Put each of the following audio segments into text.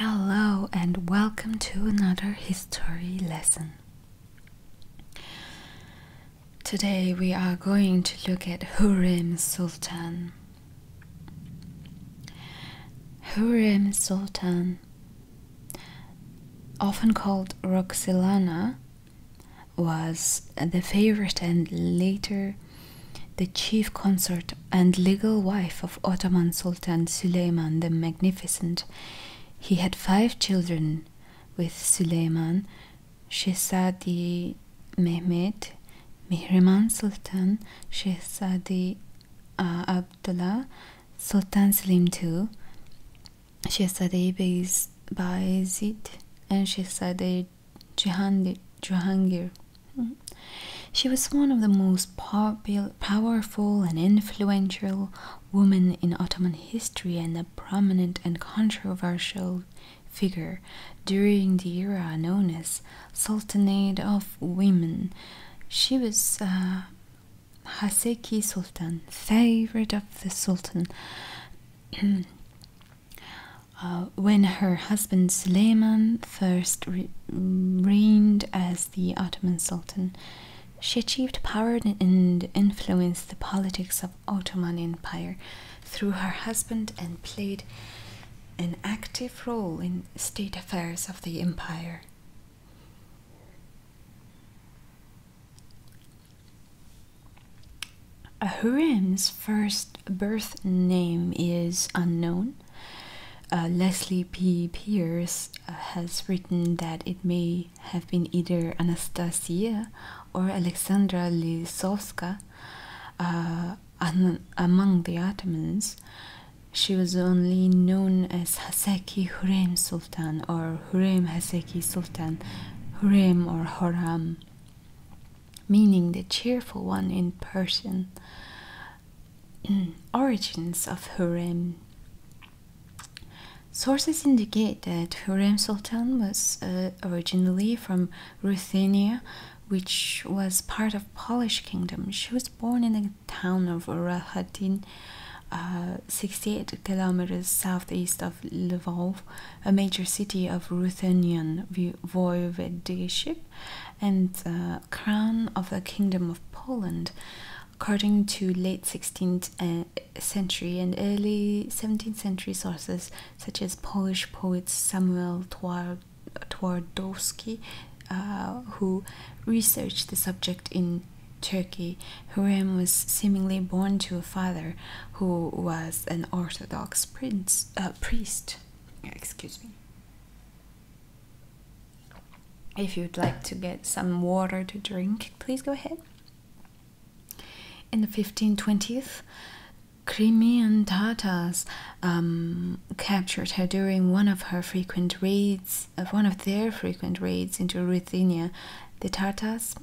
Hello and welcome to another history lesson. Today we are going to look at Hurrem Sultan. Hurrem Sultan, often called Roxelana, was the favorite and later the chief consort and legal wife of Ottoman Sultan Süleyman the Magnificent. He had 5 children with Süleyman: Şehzade Mehmet, Mihrimah Sultan, Şehzade Abdullah, Sultan Selim II, Şehzade Bayezid, and Şehzade Cihangir. She was one of the most powerful and influential women in Ottoman history and a prominent and controversial figure during the era known as Sultanate of Women. She was Haseki Sultan, favorite of the Sultan. When her husband Süleyman first reigned as the Ottoman Sultan, she achieved power and influenced the politics of Ottoman Empire through her husband and played an active role in state affairs of the empire. Hurrem's first birth name is unknown. Leslie P. Pierce has written that it may have been either Anastasia or Alexandra Lisovska. Among the Ottomans, she was only known as Haseki Hurrem Sultan or Hurrem Haseki Sultan, Hurrem or Hurrem, meaning the cheerful one in Persian. Origins of Hurrem. Sources indicate that Hurrem Sultan was originally from Ruthenia, which was part of Polish kingdom. She was born in the town of Rahatin, 68 kilometers southeast of Lvov, a major city of Ruthenian voivodeship and crown of the Kingdom of Poland. According to late 16th century and early 17th century sources, such as Polish poet Samuel Twardowski, who researched the subject in Turkey, Hurrem was seemingly born to a father who was an Orthodox priest. Excuse me. If you'd like to get some water to drink, please go ahead. In the 1520s, Crimean Tatars captured her during one of their frequent raids into Ruthenia. The Tatars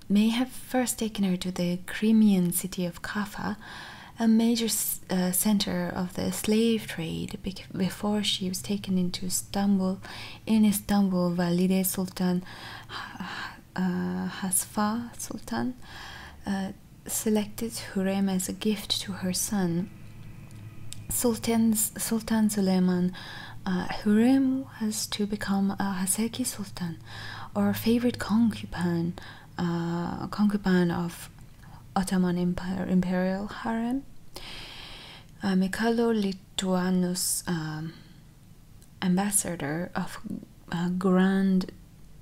may have first taken her to the Crimean city of Kaffa, a major center of the slave trade, before she was taken into Istanbul. In Istanbul, Valide Sultan Hasfa Sultan selected Hurrem as a gift to her son, Sultan Süleyman. Hurrem was to become a Haseki Sultan, or favorite concubine of Ottoman Empire, Imperial Harem. Mikhailo Lituanus, ambassador of Grand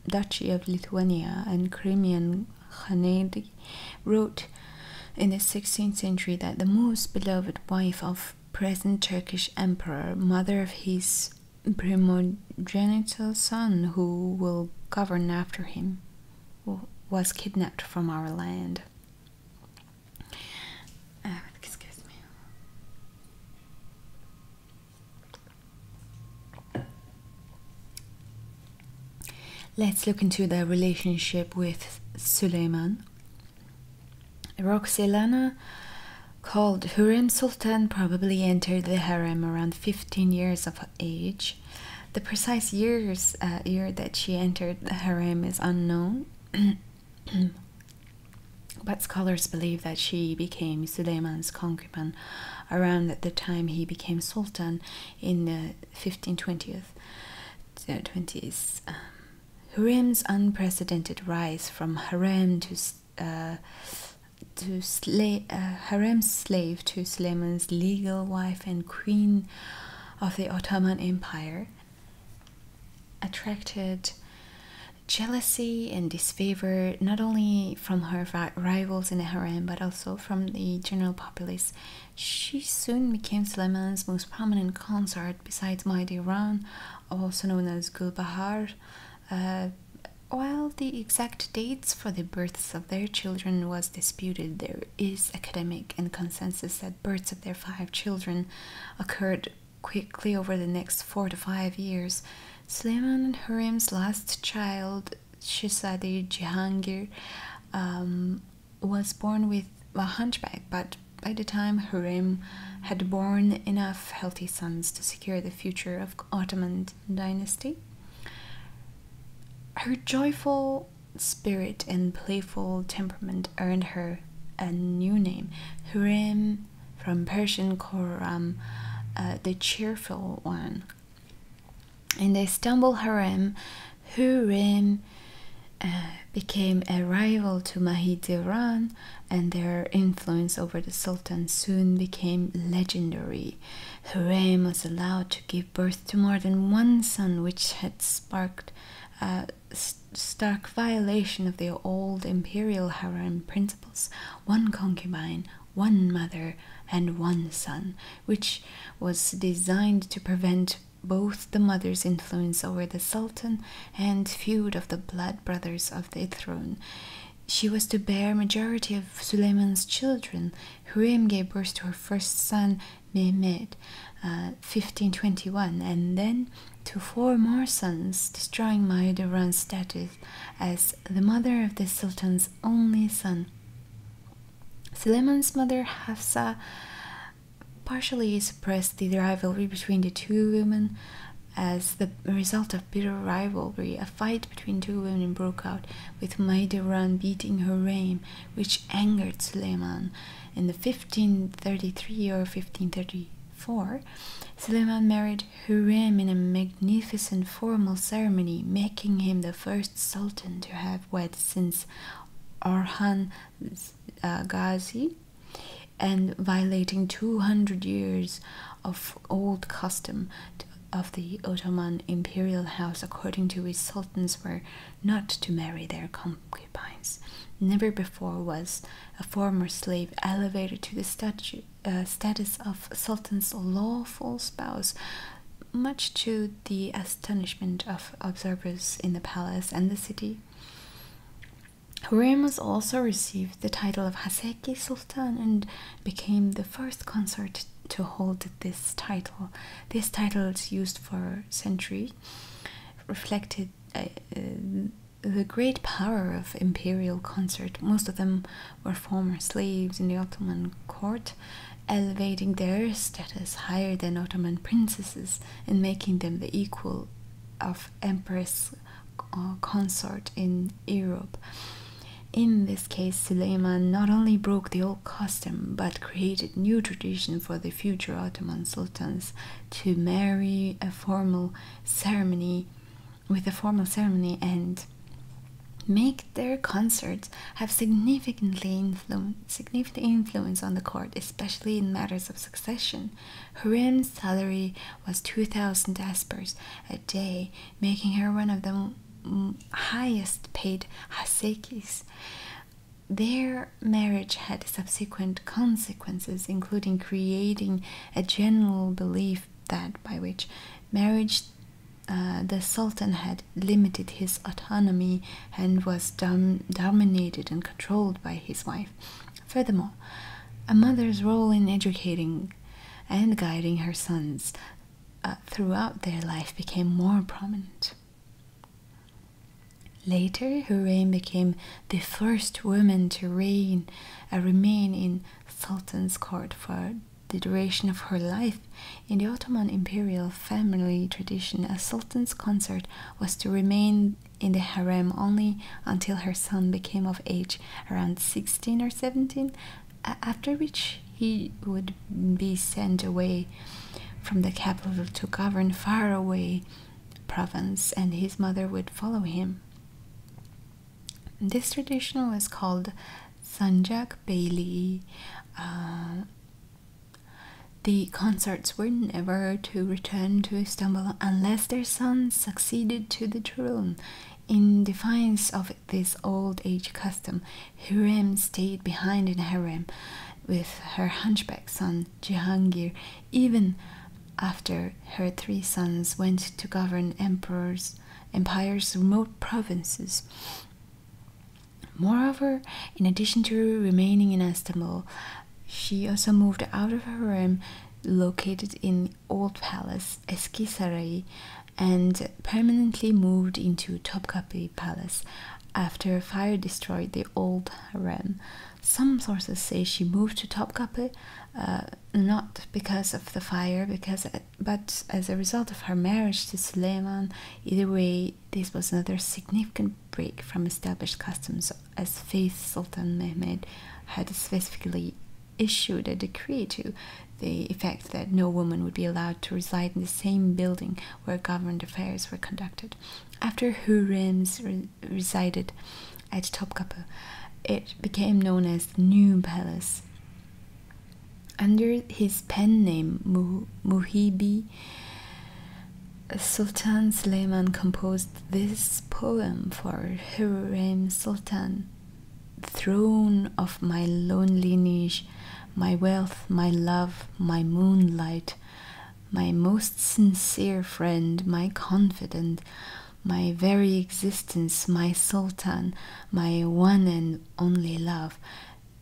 Duchy of Lithuania and Crimean Khanate, wrote in the 16th century that the most beloved wife of present Turkish emperor, mother of his primogenital son who will govern after him, was kidnapped from our land. Excuse me. Let's look into the relationship with Süleyman. Roxelana, called Hurrem Sultan, probably entered the harem around 15 years of age. The precise year that she entered the harem is unknown, but scholars believe that she became Süleyman's concubine around the time he became Sultan in the 1520s. Hurrem's unprecedented rise from Hurrem's slave to Suleiman's legal wife and queen of the Ottoman Empire attracted jealousy and disfavor not only from her rivals in the harem but also from the general populace. She soon became Suleiman's most prominent consort besides Mahidevran, also known as Gulbahar. While the exact dates for the births of their children was disputed, there is academic and consensus that births of their 5 children occurred quickly over the next 4 to 5 years. Suleiman and Hurrem's last child, Shahzade Jahangir, was born with a hunchback, but by the time Hurrem had born enough healthy sons to secure the future of Ottoman dynasty, her joyful spirit and playful temperament earned her a new name, Hurrem, from Persian Khurram, the Cheerful One. In the Istanbul harem, Hurrem became a rival to Mahidevran, and their influence over the Sultan soon became legendary. Hurrem was allowed to give birth to more than one son, which had sparked a stark violation of the old imperial harem principles: one concubine, one mother, and one son, which was designed to prevent both the mother's influence over the Sultan and feud of the blood brothers of the throne. She was to bear majority of Suleiman's children. Hurrem gave birth to her first son, Mehmed, 1521, and then to 4 more sons, destroying Mahidevran's status as the mother of the Sultan's only son. Suleiman's mother, Hafsa, partially suppressed the rivalry between the 2 women. As the result of bitter rivalry, a fight between 2 women broke out, with Mahidevran beating Hurrem, which angered Suleiman. In the 1533 or 1534, Suleiman married Hurrem in a magnificent formal ceremony, making him the first sultan to have wed since Orhan Ghazi, and violating 200 years of old custom of the Ottoman Imperial house, according to which sultans were not to marry their concubines. Never before was a former slave elevated to the status of sultan's lawful spouse, much to the astonishment of observers in the palace and the city. Hurrem also received the title of Haseki Sultan and became the first consort to hold this title. This title is used for centuries, reflected the great power of imperial consort. Most of them were former slaves in the Ottoman court, elevating their status higher than Ottoman princesses and making them the equal of empress consort in Europe. In this case, Suleiman not only broke the old custom, but created new tradition for the future Ottoman sultans to marry with a formal ceremony and make their consorts have significant influence on the court, especially in matters of succession. Hurrem's salary was 2,000 aspers a day, making her one of the highest paid Hasekis. Their marriage had subsequent consequences, including creating a general belief that by which marriage the Sultan had limited his autonomy and was dominated and controlled by his wife. Furthermore, a mother's role in educating and guiding her sons throughout their life became more prominent. Later, Hurrem became the first woman to remain in Sultan's court for the duration of her life. In the Ottoman imperial family tradition, a sultan's consort was to remain in the harem only until her son became of age, around 16 or 17, after which he would be sent away from the capital to govern far away province, and his mother would follow him. This tradition was called Sanjak Beyli. The consorts were never to return to Istanbul unless their sons succeeded to the throne. In defiance of this old age custom, Hurrem stayed behind in Hurrem with her hunchback son Jahangir, even after her 3 sons went to govern empire's remote provinces. Moreover, in addition to remaining in Istanbul, she also moved out of her harem, located in Old Palace, Eski Saray, and permanently moved into Topkapi Palace after a fire destroyed the old harem. Some sources say she moved to Topkapi not because of the fire, but as a result of her marriage to Suleiman. Either way, this was another significant break from established customs, as Faith Sultan Mehmed had specifically issued a decree to the effect that no woman would be allowed to reside in the same building where government affairs were conducted. After Hurrem resided at Topkapi, it became known as the New Palace. Under his pen name Muhibi, Sultan Suleiman composed this poem for Hurrem Sultan: "Throne of my lonely niche, my wealth, my love, my moonlight, my most sincere friend, my confidant, my very existence, my Sultan, my one and only love,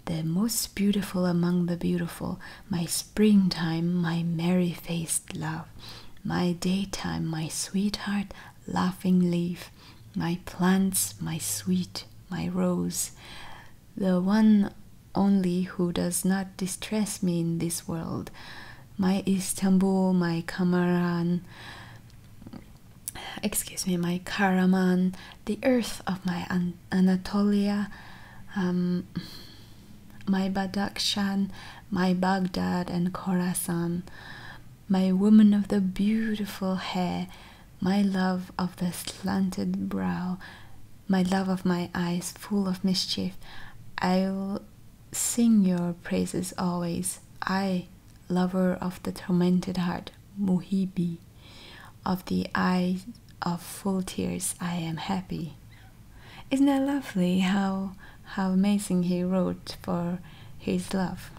the most beautiful among the beautiful, my springtime, my merry-faced love, my daytime, my sweetheart, laughing leaf, my plants, my sweet, my rose, the one only who does not distress me in this world, my Istanbul, my Karaman, my Karaman, the earth of my Anatolia, my Badakhshan, my Baghdad and Khorasan, my woman of the beautiful hair, my love of the slanted brow, my love of my eyes full of mischief. I'll sing your praises always. I, lover of the tormented heart, Muhibi, of the eyes of full tears, I am happy." Isn't that lovely? How amazing he wrote for his love.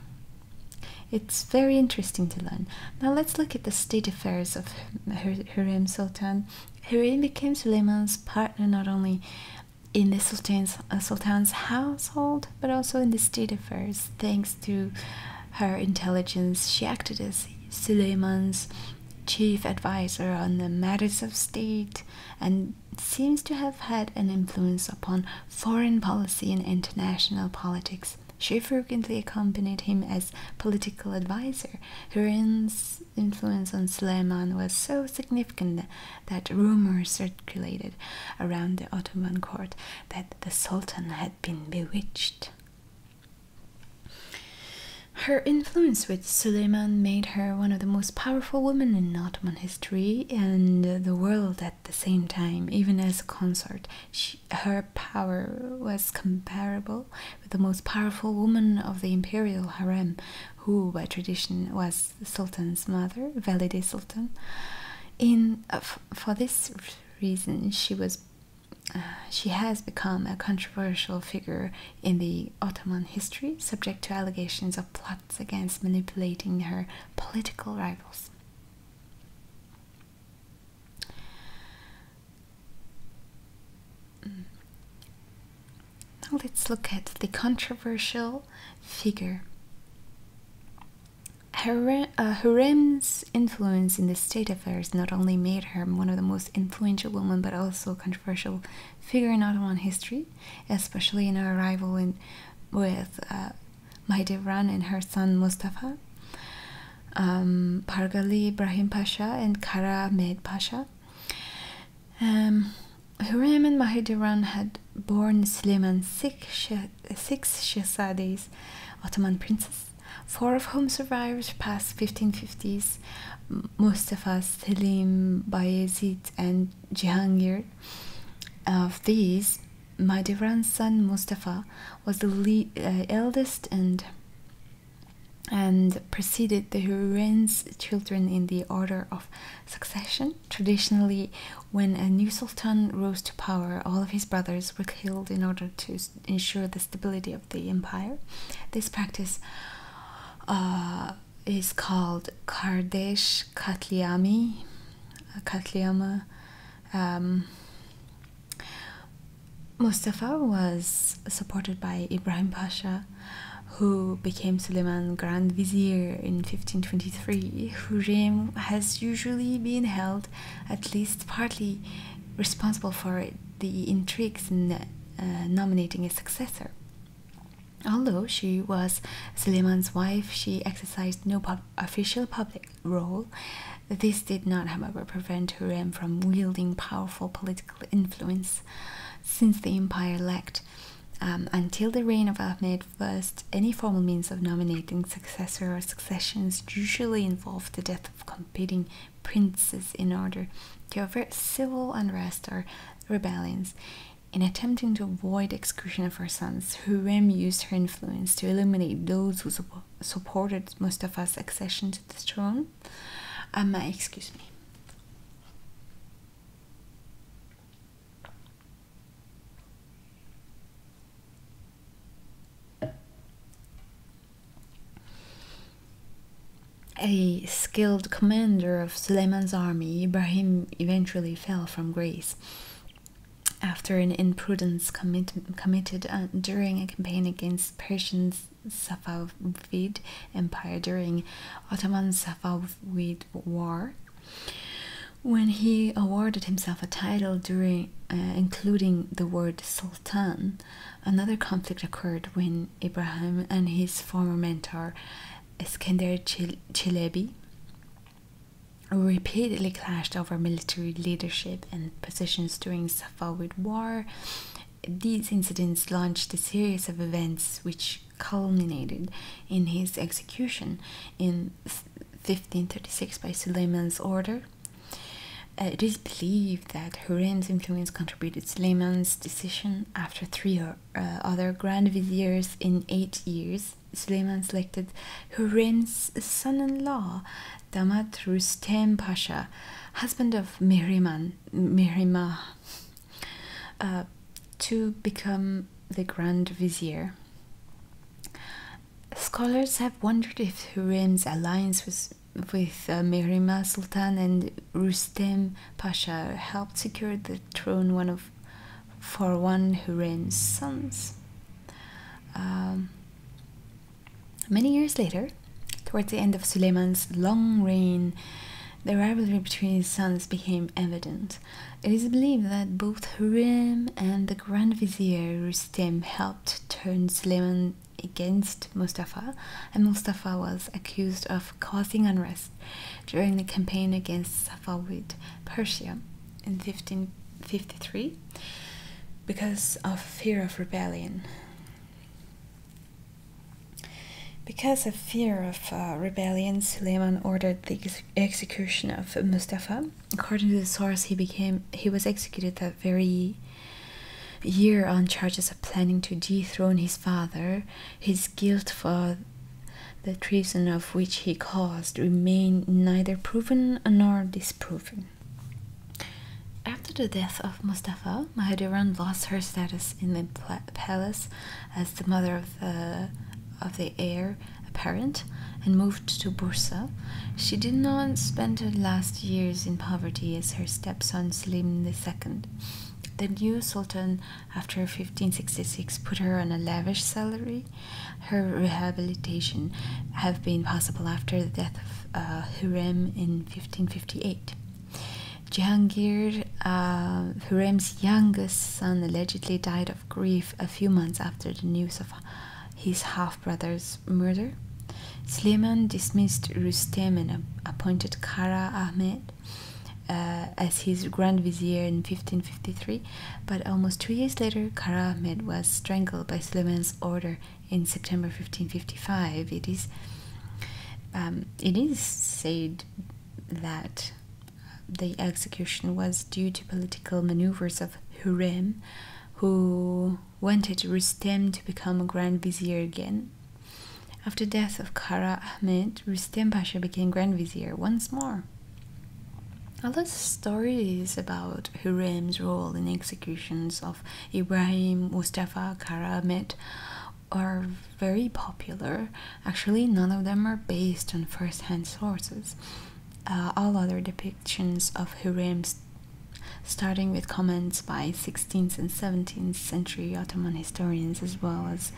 It's very interesting to learn. Now let's look at the state affairs of Hurrem Sultan. Hurrem became Suleiman's partner not only in the Sultan's household, but also in the state affairs. Thanks to her intelligence, she acted as Suleiman's chief advisor on the matters of state and seems to have had an influence upon foreign policy and international politics. She frequently accompanied him as political advisor. Hurrem's influence on Suleiman was so significant that rumors circulated around the Ottoman court that the Sultan had been bewitched. Her influence with Suleiman made her one of the most powerful women in Ottoman history and the world at the same time. Even as a consort, her power was comparable with the most powerful woman of the Imperial Hurrem, who by tradition was the Sultan's mother, Valide Sultan. For this reason, she has become a controversial figure in the Ottoman history, subject to allegations of plots against manipulating her political rivals. Now let's look at the controversial figure. Hurrem's influence in the state affairs not only made her one of the most influential women, but also a controversial figure in Ottoman history, especially in her rival with Mahidevran and her son Mustafa, Pargali Ibrahim Pasha and Kara Ahmed Pasha. Hurrem and Mahidevran had born Suleiman six Shahzades, Ottoman princes. four of whom survived past 1550s: Mustafa, Selim, Bayezid, and Jahangir. Of these, Mahidevran's son Mustafa was the eldest and preceded the Hurrem's children in the order of succession. Traditionally, when a new sultan rose to power, all of his brothers were killed in order to ensure the stability of the empire. This practice is called Kardesh Katliama. Mustafa was supported by Ibrahim Pasha, who became Suleiman Grand Vizier in 1523. Hurrem has usually been held at least partly responsible for the intrigues in nominating a successor. Although she was Suleiman's wife, she exercised no official public role. This did not, however, prevent Hurrem from wielding powerful political influence. Since the empire lacked, until the reign of Ahmed I, any formal means of nominating successor or successions usually involved the death of competing princes in order to avert civil unrest or rebellions. In attempting to avoid execution of her sons, Hurrem used her influence to eliminate those who supported Mustafa's accession to the throne. Excuse me. A skilled commander of Suleiman's army, Ibrahim eventually fell from grace after an imprudence committed during a campaign against Persian Safavid Empire during Ottoman Safavid War. When he awarded himself a title including the word Sultan, another conflict occurred when Ibrahim and his former mentor Iskender Çelebi repeatedly clashed over military leadership and positions during Safavid War. These incidents launched a series of events which culminated in his execution in 1536 by Suleiman's order. It is believed that Hurrem's influence contributed to Suleiman's decision. After three other grand viziers in 8 years, Suleiman selected Hurrem's son-in-law, Damat Rustem Pasha, husband of Mihrimah, to become the Grand Vizier. Scholars have wondered if Hurrem's alliance with Mihrimah Sultan and Rustem Pasha helped secure the throne for one Hurrem's sons. Many years later, towards the end of Suleiman's long reign, the rivalry between his sons became evident. It is believed that both Hurrem and the Grand Vizier Rustem helped turn Suleiman against Mustafa, and Mustafa was accused of causing unrest during the campaign against Safavid Persia in 1553 because of fear of rebellion. Because of fear of rebellion, Suleiman ordered the execution of Mustafa. According to the source, he was executed that very year on charges of planning to dethrone his father. His guilt for the treason of which he caused remained neither proven nor disproven. After the death of Mustafa, Mahidevran lost her status in the palace as the mother of the heir apparent and moved to Bursa. She did not spend her last years in poverty as her stepson Selim II. The new sultan, after 1566, put her on a lavish salary. Her rehabilitation have been possible after the death of Hurrem in 1558. Jahangir, Hurrem's youngest son, allegedly died of grief a few months after the news of his half-brother's murder. Suleiman dismissed Rustem and appointed Kara Ahmed as his Grand Vizier in 1553, but almost 2 years later, Kara Ahmed was strangled by Suleiman's order in September 1555. It is It is said that the execution was due to political maneuvers of Hurrem, who wanted Rustem to become a Grand Vizier again. After the death of Kara Ahmed, Rustem Pasha became Grand Vizier once more. Other stories about Hurrem's role in executions of Ibrahim, Mustafa, Kara Ahmed are very popular. Actually, none of them are based on first-hand sources. All other depictions of Hurrem, starting with comments by 16th and 17th century Ottoman historians as well as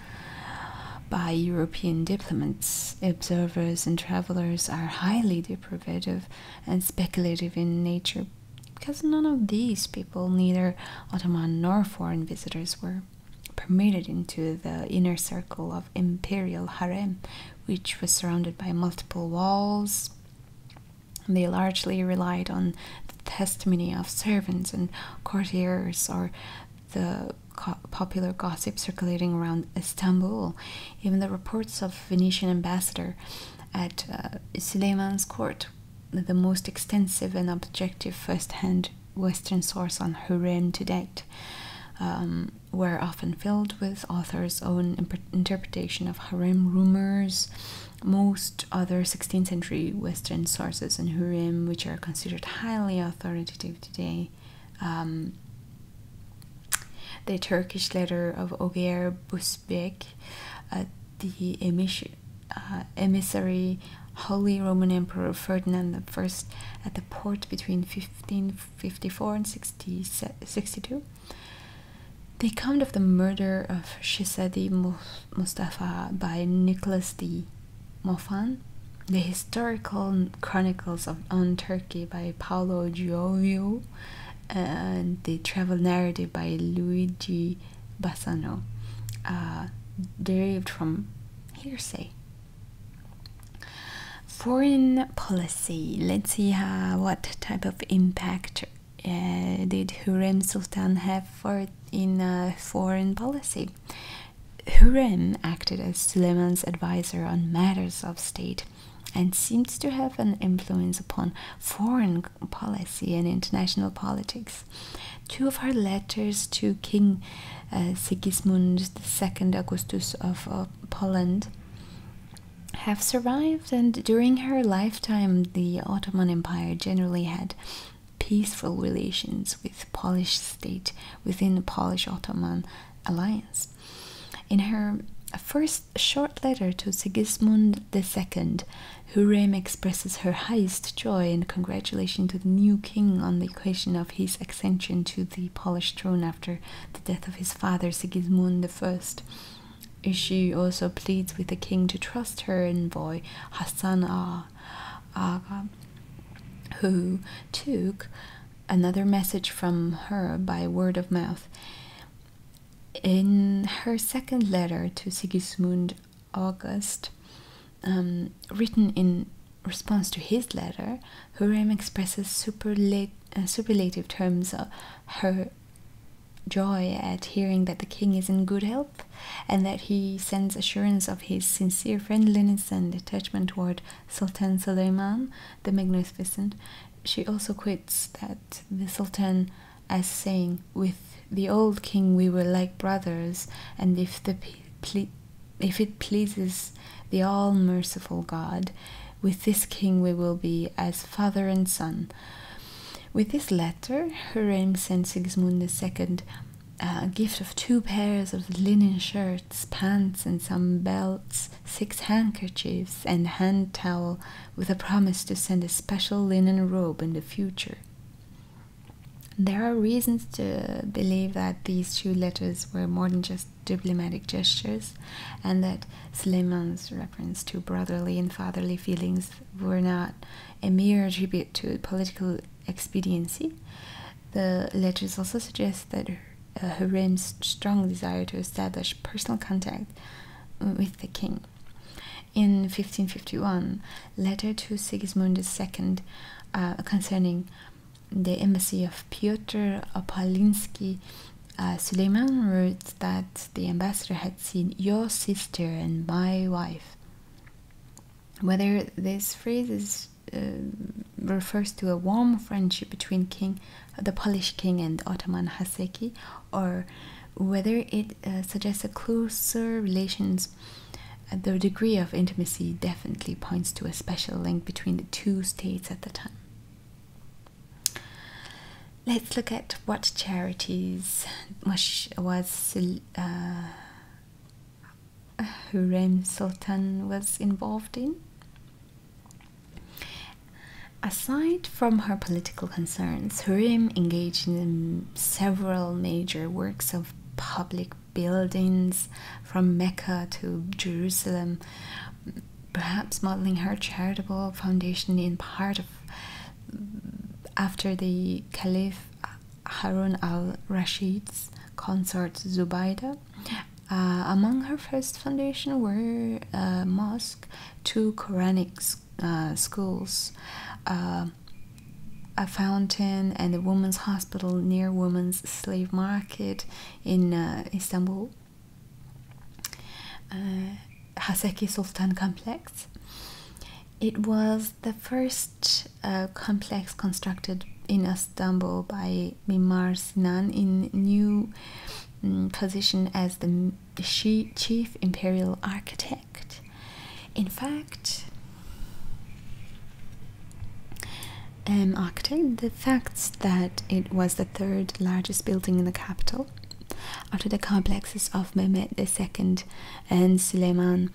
by European diplomats, observers, and travelers, are highly deprivative and speculative in nature, because none of these people, neither Ottoman nor foreign visitors, were permitted into the inner circle of Imperial Hurrem, which was surrounded by multiple walls. They largely relied on the testimony of servants and courtiers or the popular gossip circulating around Istanbul. Even the reports of Venetian ambassador at Suleiman's court, the most extensive and objective first-hand Western source on Hurrem to date, were often filled with authors' own interpretation of Hurrem rumors. Most other 16th century Western sources on Hurrem, which are considered highly authoritative today, the Turkish letter of Oger Busbek, the emissary Holy Roman Emperor Ferdinand I at the port between 1554 and 62. The account of the murder of Shehzadi Mustafa by Nicholas D. Moffan, the historical chronicles on Turkey by Paolo Giovio, and the travel narrative by Luigi Bassano, derived from hearsay. Foreign policy. Let's see what type of impact did Hurrem Sultan have in foreign policy. Hurrem acted as Suleiman's advisor on matters of state and seems to have an influence upon foreign policy and international politics. Two of her letters to King Sigismund II Augustus of Poland have survived, and during her lifetime the Ottoman Empire generally had peaceful relations with Polish state within the Polish-Ottoman alliance. In her first short letter to Sigismund II, Hurrem expresses her highest joy and congratulation to the new king on the occasion of his accession to the Polish throne after the death of his father Sigismund I. She also pleads with the king to trust her envoy Hassan Aga, who took another message from her by word of mouth. In her second letter to Sigismund August, written in response to his letter, Hurrem expresses superlative terms of her joy at hearing that the king is in good health, and that he sends assurance of his sincere friendliness and attachment toward Sultan Suleiman the Magnificent. She also quotes that the Sultan as saying, "With the old king we were like brothers, and if it pleases the all-merciful God, with this king we will be as father and son." With this letter, Hurrem sent Sigismund II a gift of 2 pairs of linen shirts, pants, and some belts, 6 handkerchiefs, and a hand towel, with a promise to send a special linen robe in the future. There are reasons to believe that these 2 letters were more than just diplomatic gestures, and that Suleiman's reference to brotherly and fatherly feelings were not a mere tribute to political expediency. The letters also suggest that Hurrem's strong desire to establish personal contact with the king. In 1551, letter to Sigismund II concerning the embassy of Piotr Opalinsky, Suleiman wrote that the ambassador had seen your sister and my wife. Whether this phrase refers to a warm friendship between the Polish king and Ottoman Haseki, or whether it suggests a closer relations, the degree of intimacy definitely points to a special link between the two states at the time. Let's look at what charities was Hurrem Sultan was involved in. Aside from her political concerns, Hurrem engaged in several major works of public buildings from Mecca to Jerusalem, perhaps modeling her charitable foundation in part after the Caliph Harun al-Rashid's consort Zubaydah. Among her first foundations were a mosque, 2 Quranic schools, a fountain, and a women's hospital near women's slave market in Istanbul. Haseki Sultan Complex. It was the first complex constructed in Istanbul by Mimar Sinan in new position as the chief imperial architect. In fact, the fact that it was the 3rd largest building in the capital, after the complexes of Mehmed II and Suleiman,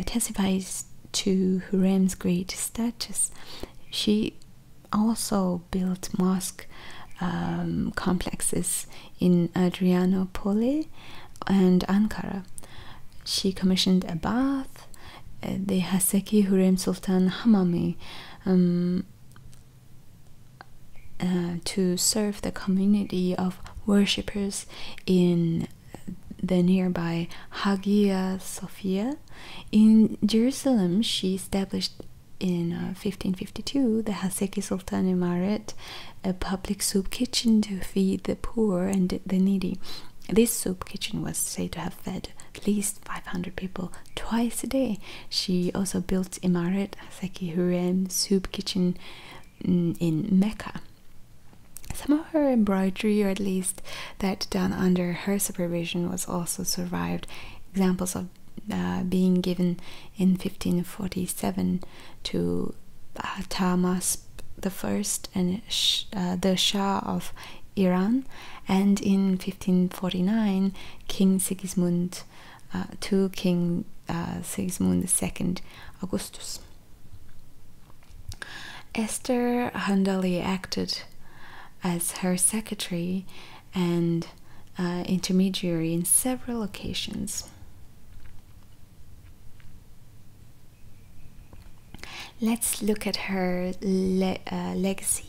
testifies to Hurrem's great status. She also built mosque complexes in Adrianople and Ankara. She commissioned a bath, the Haseki Hurrem Sultan Hamami, to serve the community of worshippers in the nearby Hagia Sophia. In Jerusalem, she established in 1552 the Haseki Sultan Emirat, a public soup kitchen to feed the poor and the needy. This soup kitchen was said to have fed at least 500 people twice a day. She also built Emirat Haseki Hurrem soup kitchen in Mecca. Some of her embroidery, or at least that done under her supervision, was also survived. Examples of being given in 1547 to Tahmasp I and the Shah of Iran, and in 1549 King Sigismund to King Sigismund II Augustus. Esther Handali acted as her secretary and intermediary in several occasions. Let's look at her legacy.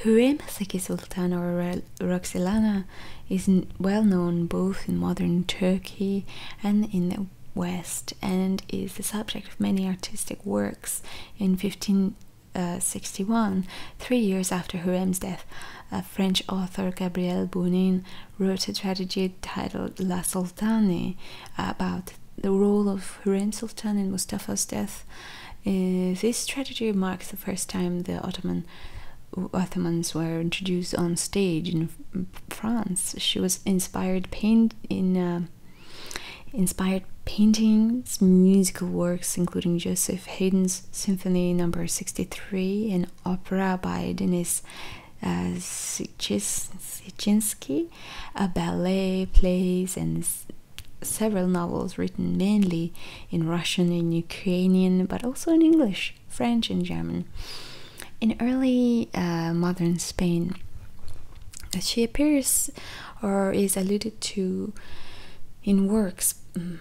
Hurrem Haseki Sultan, or Roxelana, is well known both in modern Turkey and in the West, and is the subject of many artistic works. In 1561, 3 years after Hurrem's death, a French author, Gabriel Bounin, wrote a tragedy titled La Sultane about the role of Hurrem Sultan in Mustafa's death. This tragedy marks the first time the Ottomans were introduced on stage in France. She was inspired paintings, musical works, including Joseph Haydn's Symphony No. 63, an opera by Denis Sitchinsky, a ballet, plays, and several novels written mainly in Russian and Ukrainian, but also in English, French, and German. In early modern Spain, she appears or is alluded to in works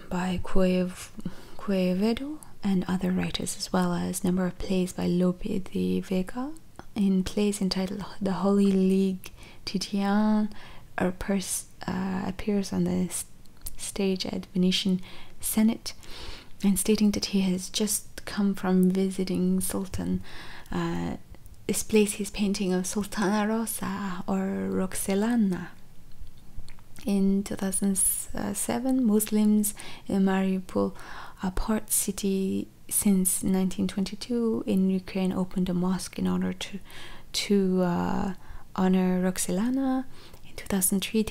by Quevedo and other writers, as well as a number of plays by Lope de Vega. In plays entitled The Holy League, Titian appears on the stage at Venetian Senate, and stating that he has just come from visiting Sultan, displays his painting of Sultana Rosa or Roxelana. In 2007, Muslims in Mariupol, a port city since 1922 in Ukraine, opened a mosque in order to honor Roxelana. In 2003,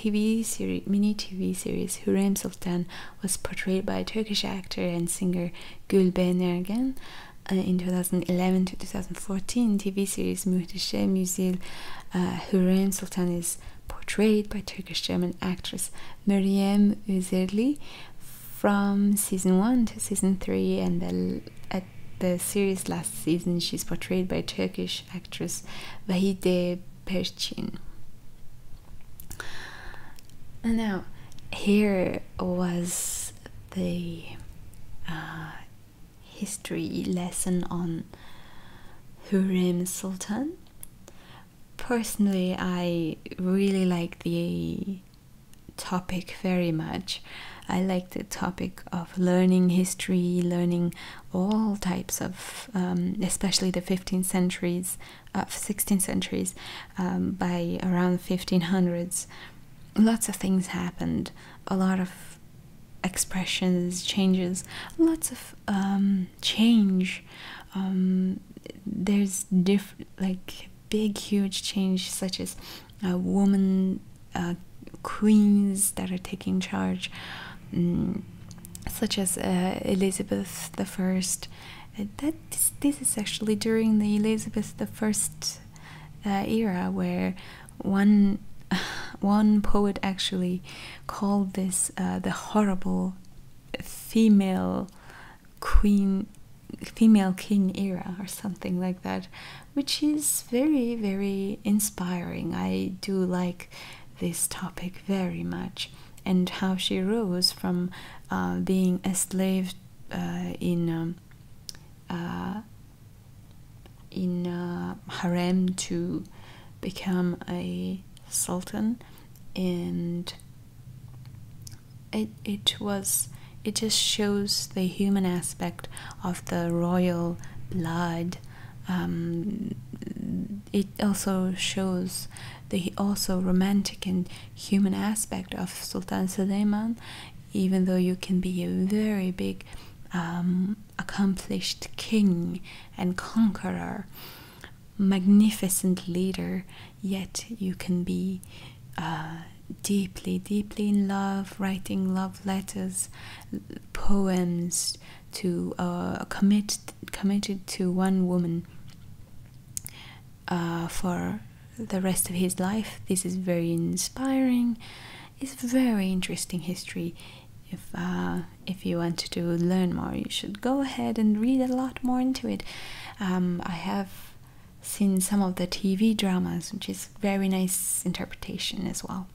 mini TV series Hurrem Sultan was portrayed by Turkish actor and singer Gülben Ergen. In 2011 to 2014 TV series Muhteşem Yüzyıl, Hurrem Sultan is portrayed by Turkish-German actress Meryem Üzerli from season 1 to season 3, and at the series last season she's portrayed by Turkish actress Vahide Perçin. And now here was the history lesson on Hurrem Sultan. Personally, I really like the topic very much. I like the topic of learning history, learning all types of, especially the 16th centuries, by around 1500s. Lots of things happened, a lot of expressions, changes, lots of change. There's like big huge change, such as woman queens that are taking charge, such as Elizabeth I. This is actually during the Elizabeth I era, where one poet actually called this the horrible female king era, or something like that, which is very, very inspiring. I do like this topic very much, and how she rose from being a slave in harem to become a sultan. And it just shows the human aspect of the royal blood. It also shows the also romantic and human aspect of Sultan Süleyman. Even though you can be a very big accomplished king and conqueror, magnificent leader, yet you can be deeply in love, writing love letters, poems to committed to one woman for the rest of his life. This is very inspiring. It's very interesting history. If you want to learn more, you should go ahead and read a lot more into it. I have seen some of the TV dramas, which is very nice interpretation as well.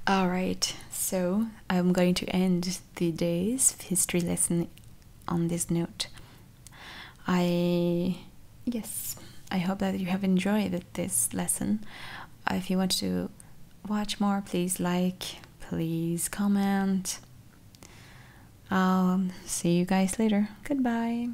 Alright, so I'm going to end the day's history lesson on this note. I hope that you have enjoyed this lesson. If you want to watch more, please like, please comment. I'll see you guys later. Goodbye.